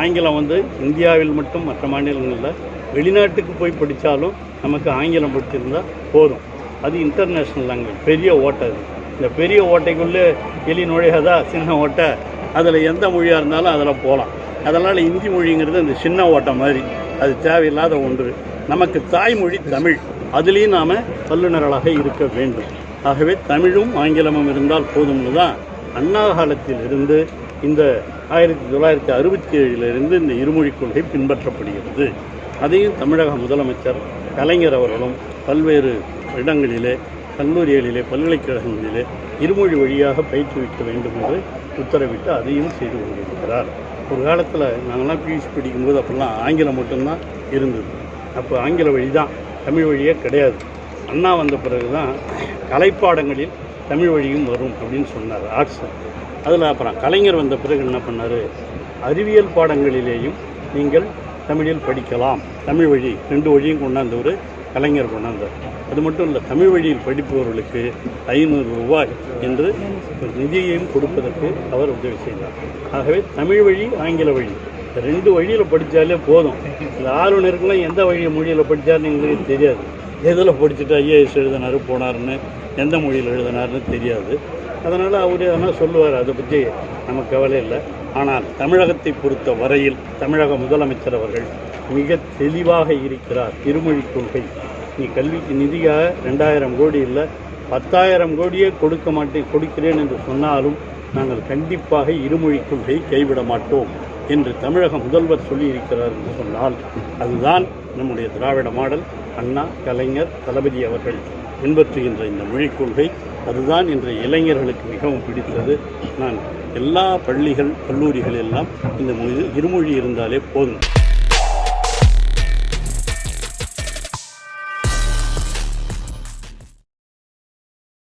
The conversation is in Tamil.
ஆங்கிலம் இந்தியாவில் மட்டும் மற்ற மாநிலங்களில் வெளிநாட்டுக்கு போய் படித்தாலும் நமக்கு ஆங்கிலம் படிச்சிருந்தால் போதும். அது இன்டர்நேஷ்னல் லாங்குவேஜ், பெரிய ஓட்டை. அது இந்த பெரிய ஓட்டைக்குள்ளே எலி நுழையாதா, சின்ன ஓட்டை, அதில் எந்த மொழியாக இருந்தாலும் அதில் போகலாம். அதனால் இந்தி மொழிங்கிறது இந்த சின்ன ஓட்டை மாதிரி, அது தேவையில்லாத ஒன்று. நமக்கு தாய்மொழி தமிழ், அதுலேயும் நாம் வல்லுநர்களாக இருக்க வேண்டும். ஆகவே தமிழும் ஆங்கிலமும் இருந்தால் போதும்னு தான் அண்ணா காலத்தில் இருந்து இந்த 1967 இந்த இருமொழிக் கொள்கை பின்பற்றப்படுகிறது. அதையும் தமிழக முதலமைச்சர் கலைஞர் அவர்களும் பல்வேறு இடங்களிலே, கல்லூரிகளிலே, பல்கலைக்கழகங்களிலே இருமொழி வழியாக பயிற்றுவிக்க வேண்டும் என்று உத்தரவிட்டு அதையும் செய்து கொண்டிருக்கிறார். ஒரு காலத்தில் நாங்கள்லாம் பியூசி படிக்கும்போது அப்போல்லாம் ஆங்கிலம் மட்டும்தான் இருந்தது. அப்போ ஆங்கில வழி தான், தமிழ் வழியே கிடையாது. அண்ணா வந்த பிறகு தான் கலைப்பாடங்களில் தமிழ் வழியும் வரும் அப்படின்னு சொன்னார், ஆர்ட்ஸ். அதில் அப்புறம் கலைஞர் வந்த பிறகு என்ன பண்ணார், அறிவியல் பாடங்களிலேயும் நீங்கள் தமிழில் படிக்கலாம், தமிழ் வழி 2 வழியும் கொண்டாந்தவர் கலைஞர் கொண்டாந்தார். அது மட்டும் இல்லை, தமிழ் வழியில் படிப்பவர்களுக்கு 500 ரூபாய் என்று நிதியையும் கொடுப்பதற்கு அவர் உதவி செய்தார். ஆகவே தமிழ் வழி, ஆங்கில வழி 2 வழியில் படித்தாலே போதும். இந்த ஆளுநருக்குலாம் எந்த மொழியில் படித்தார்னு எங்களுக்கு தெரியாது. எதில் படிச்சுட்டு ஐஏஎஸ் எழுதினார் போனார்னு, எந்த மொழியில் எழுதினார்னு தெரியாது. அதனால் அவர் எதனா சொல்லுவார், அதை பற்றி நமக்கு கவலை இல்லை. ஆனால் தமிழகத்தை பொறுத்த வரையில் தமிழக முதலமைச்சர் அவர்கள் மிக தெளிவாக இருக்கிறார். இருமொழிக் கொள்கை, நீ கல்விக்கு நிதியாக 2000 கோடி இல்லை, 10,000 கோடியே கொடுக்கிறேன் என்று சொன்னாலும் நாங்கள் கண்டிப்பாக இருமொழிக் கொள்கையை கைவிட மாட்டோம் என்று தமிழக முதல்வர் சொல்லியிருக்கிறார் என்று சொன்னால், அதுதான் நம்முடைய திராவிட மாடல். அண்ணா, கலைஞர், தளபதி அவர்கள் பின்பற்றுகின்ற இந்த மொழிக் கொள்கை, அதுதான் இன்றைய இளைஞர்களுக்கு மிகவும் பிடித்தது. நான் எல்லா பள்ளிகள், கல்லூரிகள் எல்லாம் இந்த இருமொழி இருந்தாலே போதும்.